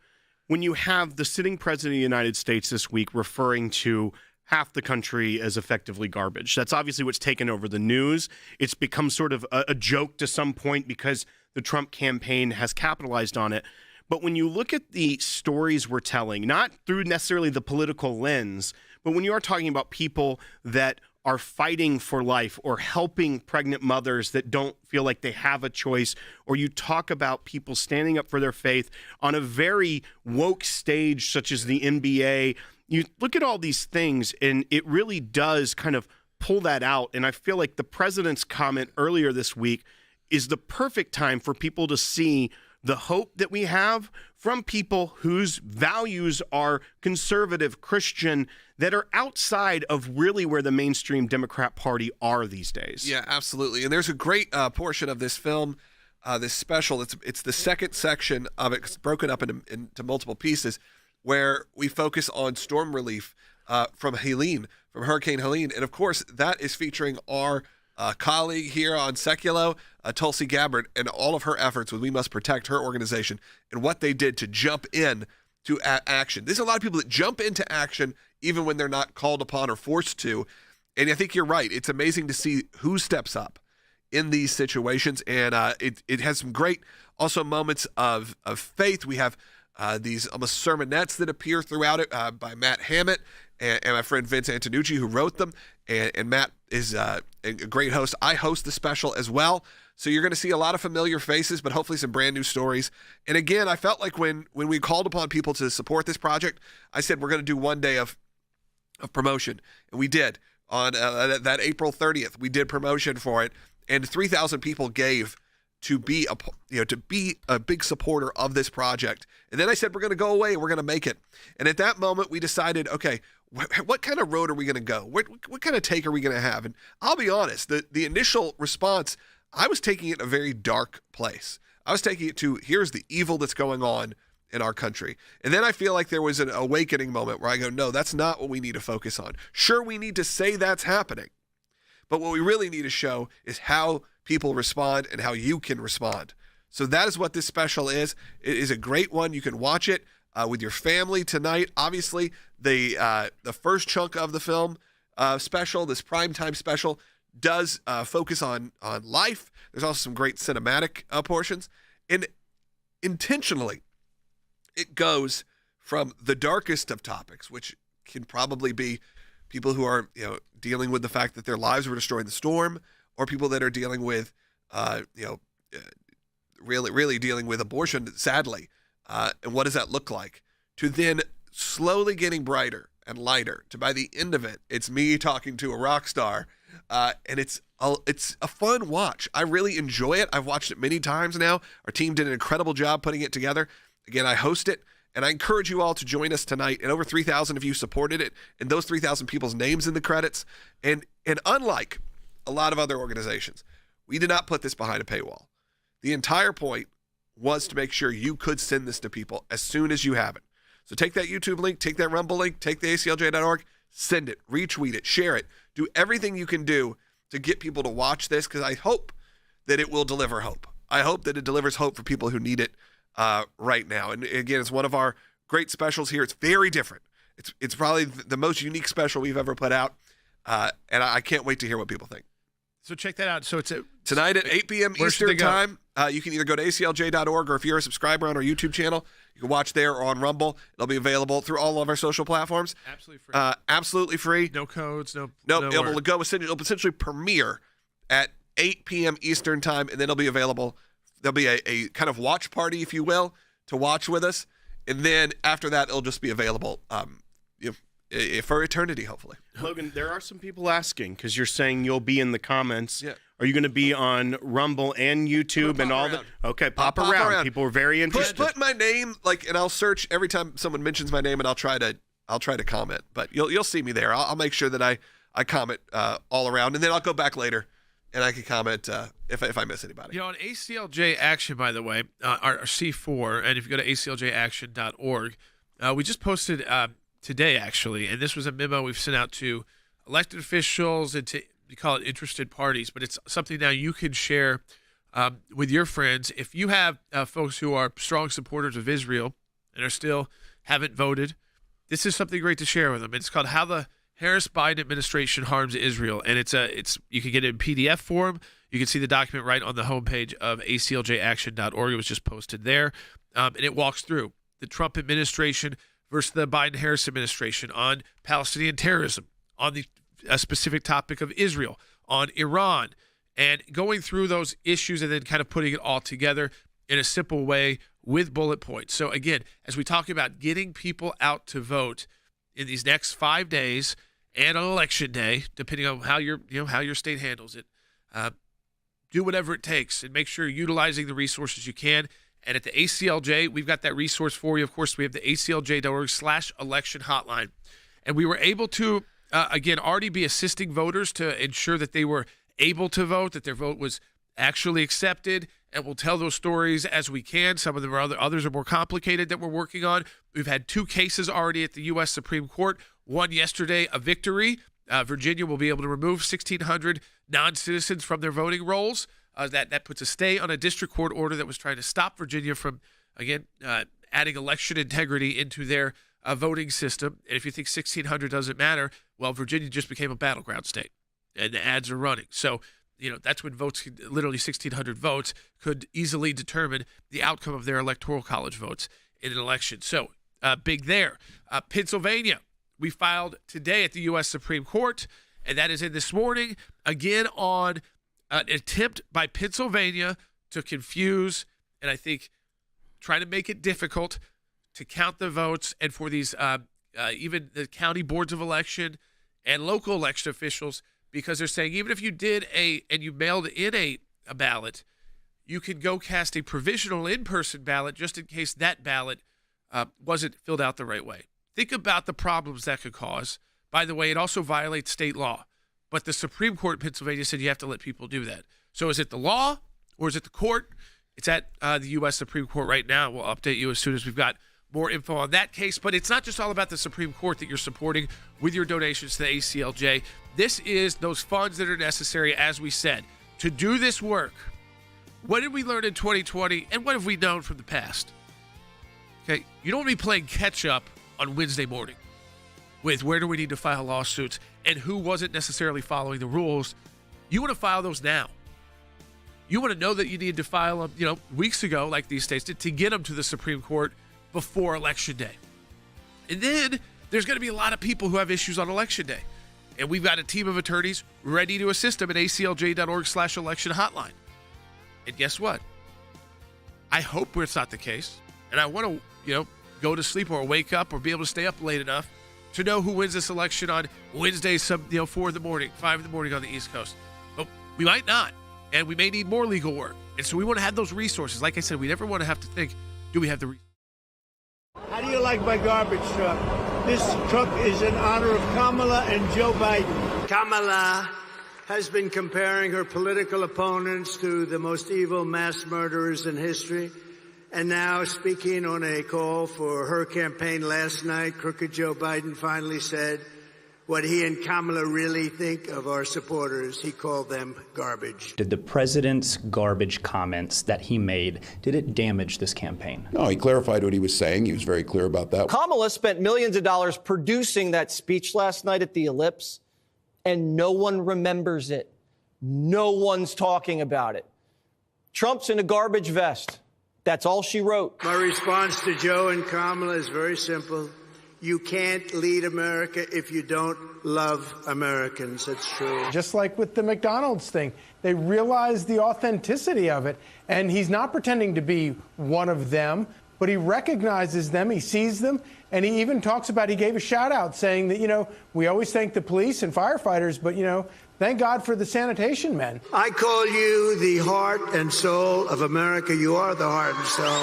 when you have the sitting president of the United States this week referring to half the country as effectively garbage. That's obviously what's taken over the news. It's become sort of a joke to some point because the Trump campaign has capitalized on it. But when you look at the stories we're telling, not through necessarily the political lens, but when you are talking about people that are fighting for life or helping pregnant mothers that don't feel like they have a choice, or you talk about people standing up for their faith on a very woke stage such as the NBA. You look at all these things, and it really does kind of pull that out. And I feel like the president's comment earlier this week is the perfect time for people to see the hope that we have from people whose values are conservative, Christian, that are outside of really where the mainstream Democrat Party are these days. Yeah, absolutely. And there's a great portion of this film, this special. It's the second section of it. It's broken up into multiple pieces, where we focus on storm relief from Hurricane Helene. And of course, that is featuring our colleague here on Sekulow, Tulsi Gabbard, and all of her efforts with We Must Protect, her organization, and what they did to jump in to action. There's a lot of people that jump into action even when they're not called upon or forced to. And I think you're right. It's amazing to see who steps up in these situations. And it has some great also moments of faith. We have these almost sermonettes that appear throughout it by Matt Hammett and my friend Vance Antonucci, who wrote them. And Matt is a great host. I host the special as well. So you're going to see a lot of familiar faces, but hopefully some brand new stories. And again, I felt like when we called upon people to support this project, I said we're going to do one day of promotion. And we did. On that April 30th, we did promotion for it. And 3,000 people gave to be a big supporter of this project. And then I said, we're going to go away and we're going to make it. And at that moment, we decided, okay, what kind of road are we going to go? What kind of take are we going to have? And I'll be honest, the initial response, I was taking it in a very dark place. I was taking it to, here's the evil that's going on in our country. And then I feel like there was an awakening moment where I go, no, that's not what we need to focus on. Sure, we need to say that's happening. But what we really need to show is how people respond and how you can respond. So that is what this special is. It is a great one. You can watch it with your family tonight. Obviously, the first chunk of the film special, this primetime special, does focus on life. There's also some great cinematic portions. And intentionally, it goes from the darkest of topics, which can probably be people who are dealing with the fact that their lives were destroyed in the storm, or people that are dealing with really dealing with abortion, sadly. And what does that look like? To then slowly getting brighter and lighter, to by the end of it, it's me talking to a rock star. And it's a fun watch. I really enjoy it. I've watched it many times now. Our team did an incredible job putting it together. Again, I host it, and I encourage you all to join us tonight. And over 3,000 of you supported it, and those 3,000 people's names in the credits. And unlike a lot of other organizations, we did not put this behind a paywall. The entire point was to make sure you could send this to people as soon as you have it. So take that YouTube link, take that Rumble link, take the ACLJ.org, send it, retweet it, share it. Do everything you can do to get people to watch this, because I hope that it will deliver hope. I hope that it delivers hope for people who need it right now. And again, it's one of our great specials here. It's very different. It's probably the most unique special we've ever put out. And I can't wait to hear what people think. So check that out. So it's tonight at 8 p.m. Eastern time. You can either go to ACLJ.org, or if you're a subscriber on our YouTube channel, you can watch there or on Rumble. It'll be available through all of our social platforms. Absolutely free. Absolutely free. No codes. No. It'll essentially premiere at 8 p.m. Eastern time, and then it'll be available. There'll be a kind of watch party, if you will, to watch with us, and then after that, it'll just be available for eternity, hopefully. Logan, there are some people asking, because you're saying you'll be in the comments. Yeah. Are you going to be on Rumble and YouTube and all that? Okay, pop around. People are very interested. Put my name, and I'll search every time someone mentions my name, and I'll try to comment. But you'll see me there. I'll make sure that I comment all around, and then I'll go back later and I can comment if I miss anybody. On ACLJ Action, by the way, our C4, and if you go to acljaction.org, we just posted today, actually, and this was a memo we've sent out to elected officials and to, we call it interested parties, but it's something now you can share with your friends. If you have folks who are strong supporters of Israel and are still haven't voted, this is something great to share with them. It's called How the Harris-Biden Administration Harms Israel, and it's you can get it in PDF form. You can see the document right on the homepage of acljaction.org. It was just posted there, and it walks through the Trump administration versus the Biden-Harris administration on Palestinian terrorism, on the a specific topic of Israel, on Iran, and going through those issues and then kind of putting it all together in a simple way with bullet points. So again, as we talk about getting people out to vote in these next 5 days and on election day, depending on how your state handles it, do whatever it takes and make sure you're utilizing the resources you can. And at the ACLJ, we've got that resource for you. Of course, we have the aclj.org/election hotline. And we were able to, again, already be assisting voters to ensure that they were able to vote, that their vote was actually accepted, and we'll tell those stories as we can. Some of them are others are more complicated that we're working on. We've had 2 cases already at the U.S. Supreme Court. One yesterday, a victory. Virginia will be able to remove 1,600 non-citizens from their voting rolls. That puts a stay on a district court order that was trying to stop Virginia from, again, adding election integrity into their voting system. And if you think 1,600 doesn't matter, well, Virginia just became a battleground state, and the ads are running. So, that's when votes, literally 1,600 votes, could easily determine the outcome of their electoral college votes in an election. So, big there. Pennsylvania, we filed today at the U.S. Supreme Court, and that is in this morning, again, on an attempt by Pennsylvania to confuse and I think try to make it difficult to count the votes, and for these even the county boards of election and local election officials, because they're saying even if you did and you mailed in a ballot, you can go cast a provisional in-person ballot just in case that ballot wasn't filled out the right way. Think about the problems that could cause. By the way, it also violates state law. But the Supreme Court in Pennsylvania said you have to let people do that. So is it the law or is it the court? It's at the U.S. Supreme Court right now. We'll update you as soon as we've got more info on that case. But it's not just all about the Supreme Court that you're supporting with your donations to the ACLJ. This is those funds that are necessary, as we said, to do this work. What did we learn in 2020, and what have we known from the past? Okay, you don't want to be playing catch-up on Wednesday morning with where do we need to file lawsuits and who wasn't necessarily following the rules. You want to file those now. You want to know that you need to file them, weeks ago, like these states did, to get them to the Supreme Court before Election Day. And then there's going to be a lot of people who have issues on Election Day. And we've got a team of attorneys ready to assist them at aclj.org/election hotline. And guess what? I hope it's not the case. And I want to, go to sleep or wake up or be able to stay up late enough to know who wins this election on Wednesday, 4 in the morning, 5 in the morning on the East Coast. But we might not. And we may need more legal work. And so we want to have those resources. Like I said, we never want to have to think, do we have the resources? How do you like my garbage truck? This truck is in honor of Kamala and Joe Biden. Kamala has been comparing her political opponents to the most evil mass murderers in history. And now, speaking on a call for her campaign last night, crooked Joe Biden finally said what he and Kamala really think of our supporters. He called them garbage. Did the president's garbage comments that he made, did it damage this campaign? No, he clarified what he was saying. He was very clear about that. Kamala spent millions of dollars producing that speech last night at the Ellipse, and no one remembers it. No one's talking about it. Trump's in a garbage vest. That's all she wrote. My response to Joe and Kamala is very simple. You can't lead America if you don't love Americans. That's true. Just like with the McDonald's thing, they realize the authenticity of it. And he's not pretending to be one of them, but he recognizes them, he sees them, and he even talks about, he gave a shout out saying that, we always thank the police and firefighters, but, thank God for the sanitation men. I call you the heart and soul of America. You are the heart and soul.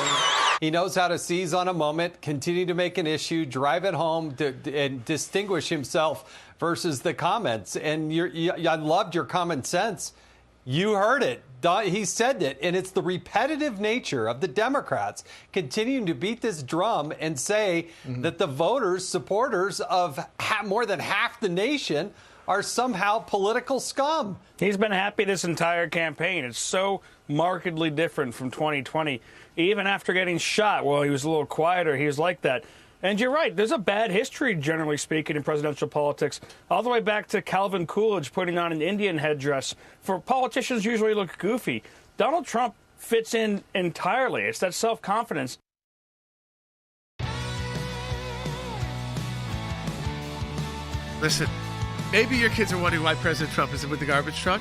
He knows how to seize on a moment, continue to make an issue, drive it home, and distinguish himself versus the comments. And I loved your common sense. You heard it. He said it. And it's the repetitive nature of the Democrats continuing to beat this drum and say that the voters, supporters of more than half the nation, are somehow political scum. He's been happy this entire campaign. It's so markedly different from 2020. Even after getting shot, well, he was a little quieter. He was like that. And you're right. There's a bad history, generally speaking, in presidential politics, all the way back to Calvin Coolidge putting on an Indian headdress. For politicians usually look goofy. Donald Trump fits in entirely. It's that self-confidence. Listen, maybe your kids are wondering why President Trump isn't with the garbage truck,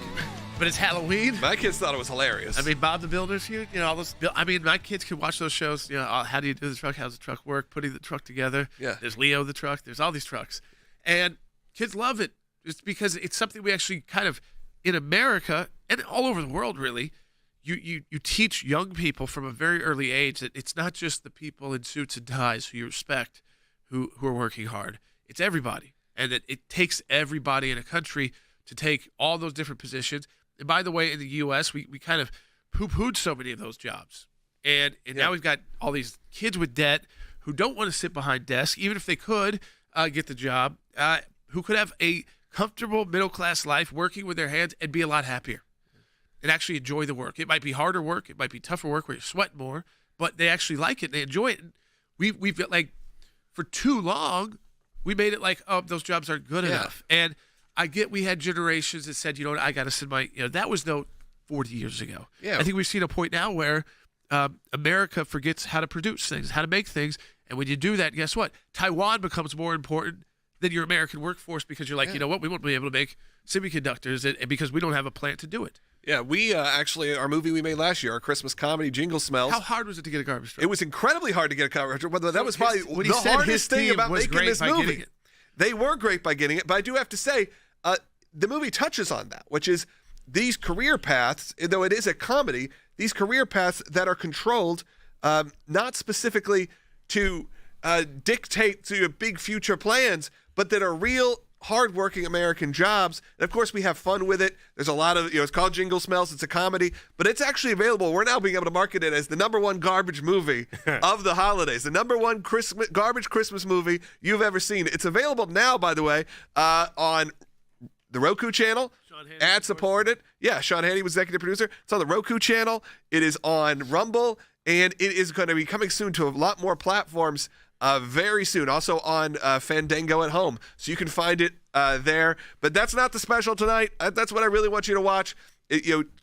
but it's Halloween. My kids thought it was hilarious. I mean, Bob the Builder's feud, all those. I mean, my kids could watch those shows. How do you do the truck? How does the truck work? Putting the truck together. Yeah. There's Leo the truck. There's all these trucks, and kids love it. It's because it's something we actually kind of in America and all over the world, really. You teach young people from a very early age that it's not just the people in suits and ties who you respect who are working hard. It's everybody. And that it takes everybody in a country to take all those different positions. And by the way, in the U.S., we kind of poo-pooed so many of those jobs. And now we've got all these kids with debt who don't want to sit behind desks, even if they could get the job, who could have a comfortable middle-class life working with their hands and be a lot happier and actually enjoy the work. It might be harder work. It might be tougher work where you sweat more, but they actually like it. They enjoy it. And we've got, like, for too long, we made it like, oh, those jobs aren't good enough. And I get we had generations that said, I got to send my, that was 40 years ago. Yeah. I think we've seen a point now where America forgets how to produce things, how to make things. And when you do that, guess what? Taiwan becomes more important than your American workforce because you're like, you know what? We won't be able to make semiconductors and because we don't have a plant to do it. Yeah, we actually, our movie we made last year, our Christmas comedy, Jingle Smells. How hard was it to get a garbage truck? It was incredibly hard to get a garbage truck, but that was probably the hardest thing about making this movie. They were great by getting it, but I do have to say, the movie touches on that, which is these career paths, though it is a comedy, these career paths that are controlled not specifically to dictate to your big future plans, but that are real hardworking American jobs. And of course, we have fun with it. There's a lot of, it's called Jingle Smells. It's a comedy, but it's actually available. We're now being able to market it as the #1 garbage movie of the holidays, the #1 garbage Christmas movie you've ever seen. It's available now, by the way, on the Roku channel, ad supported. Yeah, Sean Hannity was executive producer. It's on the Roku channel. It is on Rumble, and it is going to be coming soon to a lot more platforms very soon. Also on Fandango at home. So you can find it there. But that's not the special tonight. That's what I really want you to watch.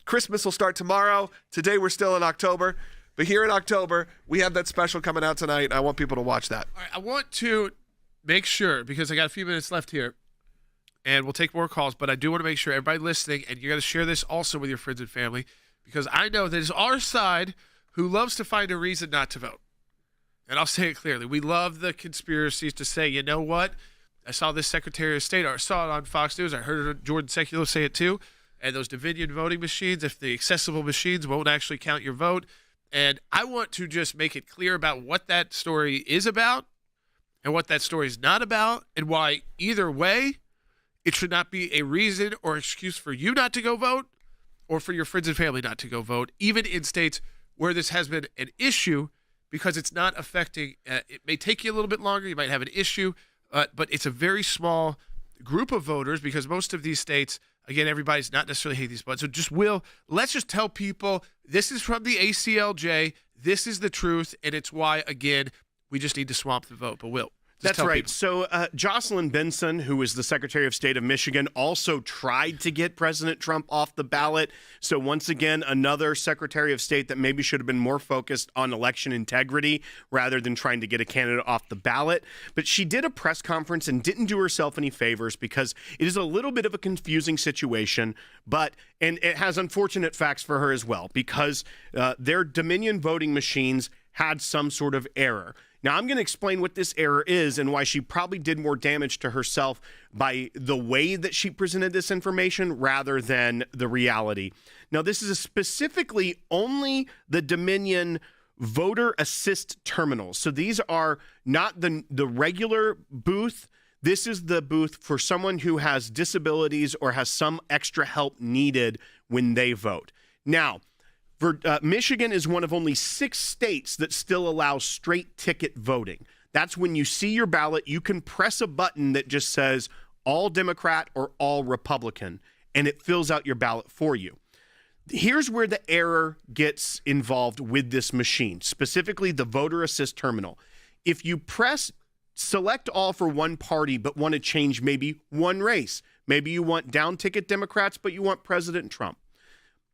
Christmas will start tomorrow. Today we're still in October. But here in October, we have that special coming out tonight. I want people to watch that. All right, I want to make sure, because I got a few minutes left here, and we'll take more calls, but I do want to make sure everybody listening, and you got to share this also with your friends and family, because I know that it's our side who loves to find a reason not to vote. And I'll say it clearly. We love the conspiracies to say, you know what? I saw this Secretary of State, or I saw it on Fox News. I heard Jordan Sekulow say it too. And those Dominion voting machines, if the accessible machines won't actually count your vote. And I want to just make it clear about what that story is about and what that story is not about, and why either way, it should not be a reason or excuse for you not to go vote or for your friends and family not to go vote, even in states where this has been an issue, because it's not affecting, it may take you a little bit longer, you might have an issue, but it's a very small group of voters, because most of these states, again, everybody's not necessarily hating these buttons. So let's just tell people this is from the ACLJ, this is the truth, and it's why, again, we just need to swamp the vote. But that's right. People. So Jocelyn Benson, who is the Secretary of State of Michigan, also tried to get President Trump off the ballot. So once again, another Secretary of State that maybe should have been more focused on election integrity rather than trying to get a candidate off the ballot. But she did a press conference and didn't do herself any favors, because it is a little bit of a confusing situation, and it has unfortunate facts for her as well, because their Dominion voting machines had some sort of error. Now, I'm going to explain what this error is and why she probably did more damage to herself by the way that she presented this information rather than the reality. Now, this is specifically only the Dominion voter assist terminals. So these are not the regular booth. This is the booth for someone who has disabilities or has some extra help needed when they vote. Now, Michigan is one of only 6 states that still allows straight ticket voting. That's when you see your ballot, you can press a button that just says all Democrat or all Republican, and it fills out your ballot for you. Here's where the error gets involved with this machine, specifically the voter assist terminal. If you press select all for one party but want to change maybe one race, maybe you want down ticket Democrats but you want President Trump,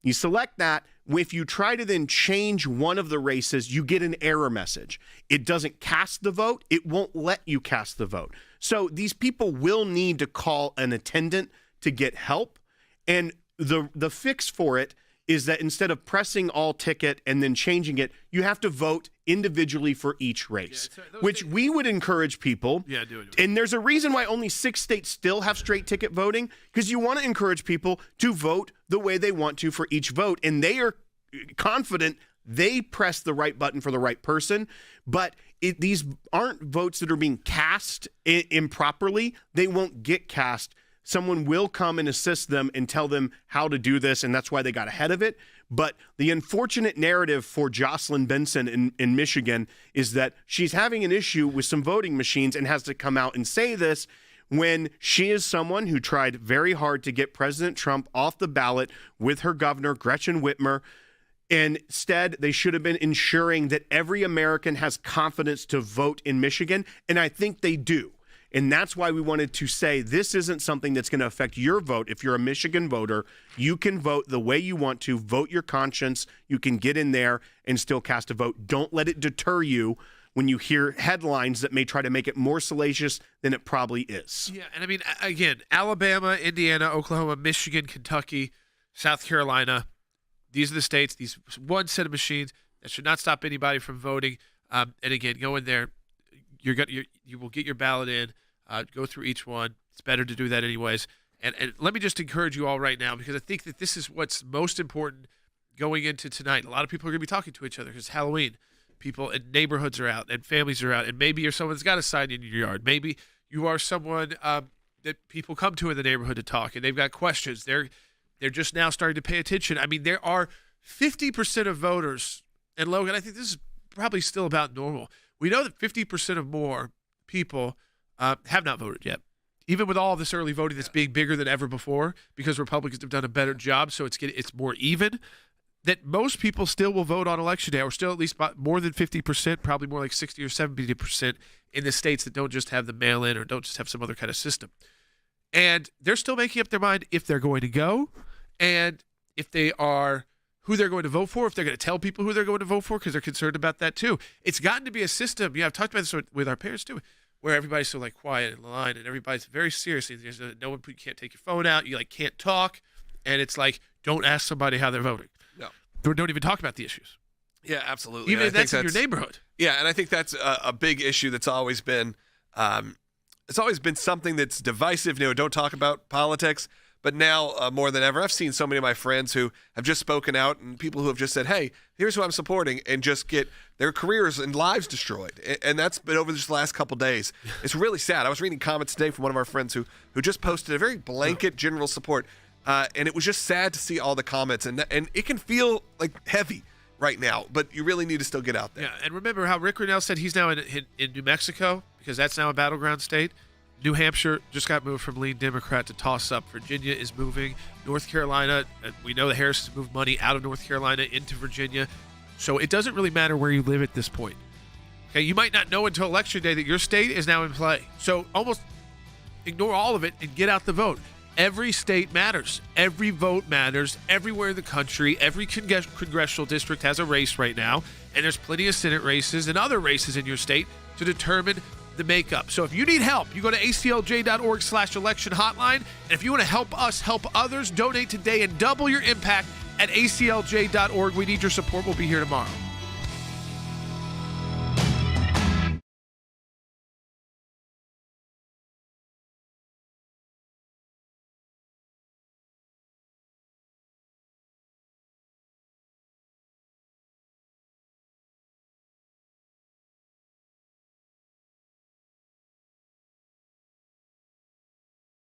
you select that, if you try to then change one of the races, you get an error message. It doesn't cast the vote. It won't let you cast the vote. So these people will need to call an attendant to get help. And the fix for it is that instead of pressing all ticket and then changing it, you have to vote individually for each race, which we would encourage people. Yeah, do it. And there's a reason why only 6 states still have straight ticket voting, because you want to encourage people to vote the way they want to for each vote. And they are confident they press the right button for the right person. But these aren't votes that are being cast improperly. They won't get cast. Someone will come and assist them and tell them how to do this, and that's why they got ahead of it. But the unfortunate narrative for Jocelyn Benson in Michigan is that she's having an issue with some voting machines and has to come out and say this when she is someone who tried very hard to get President Trump off the ballot with her governor, Gretchen Whitmer. And instead, they should have been ensuring that every American has confidence to vote in Michigan, and I think they do. And that's why we wanted to say this isn't something that's going to affect your vote. If you're a Michigan voter, you can vote the way you want to, vote your conscience. You can get in there and still cast a vote. Don't let it deter you when you hear headlines that may try to make it more salacious than it probably is. Yeah, and I mean, again, Alabama, Indiana, Oklahoma, Michigan, Kentucky, South Carolina, these are the states, these one set of machines that should not stop anybody from voting. And again, go in there. You will get your ballot in. Go through each one. It's better to do that anyways. And let me just encourage you all right now, because I think that this is what's most important going into tonight. A lot of people are going to be talking to each other because it's Halloween. People and neighborhoods are out and families are out. And maybe you're someone that's got a sign in your yard. Maybe you are someone that people come to in the neighborhood to talk, and they've got questions. They're just now starting to pay attention. I mean, there are 50% of voters, and Logan, I think this is probably still about normal. We know that 50% of more people have not voted yet, even with all this early voting that's being bigger than ever before, because Republicans have done a better job, so it's more even, that most people still will vote on Election Day, or still at least more than 50%, probably more like 60 or 70% in the states that don't just have the mail-in or don't just have some other kind of system. And they're still making up their mind if they're going to go and if they are who they're going to vote for, if they're going to tell people who they're going to vote for, because they're concerned about that too. It's gotten to be a system. Yeah, I've talked about this with our parents too, where everybody's so like quiet in the line and everybody's very serious. There's no one, you can't take your phone out. You like can't talk. And it's like, don't ask somebody how they're voting. No. Or don't even talk about the issues. Yeah, absolutely. Even if that's in your neighborhood. Yeah, and I think that's a big issue that's always been, it's always been something that's divisive. You know, don't talk about politics. But now, more than ever, I've seen so many of my friends who have just spoken out and people who have just said, hey, here's who I'm supporting, and just get their careers and lives destroyed. And that's been over this last couple days. It's really sad. I was reading comments today from one of our friends who just posted a very blanket general support. And it was just sad to see all the comments. And it can feel like heavy right now, but you really need to still get out there. Yeah, and remember how Rick Grinnell said he's now in New Mexico, because that's now a battleground state. New Hampshire just got moved from lean Democrat to toss-up. Virginia is moving. North Carolina, we know the Harrisons moved money out of North Carolina into Virginia. So it doesn't really matter where you live at this point. Okay, you might not know until Election Day that your state is now in play. So almost ignore all of it and get out the vote. Every state matters. Every vote matters. Everywhere in the country, every congressional district has a race right now, and there's plenty of Senate races and other races in your state to determine the makeup. So if you need help, you go to aclj.org/election hotline. And if you want to help us help others, donate today and double your impact at aclj.org. We need your support. We'll be here tomorrow.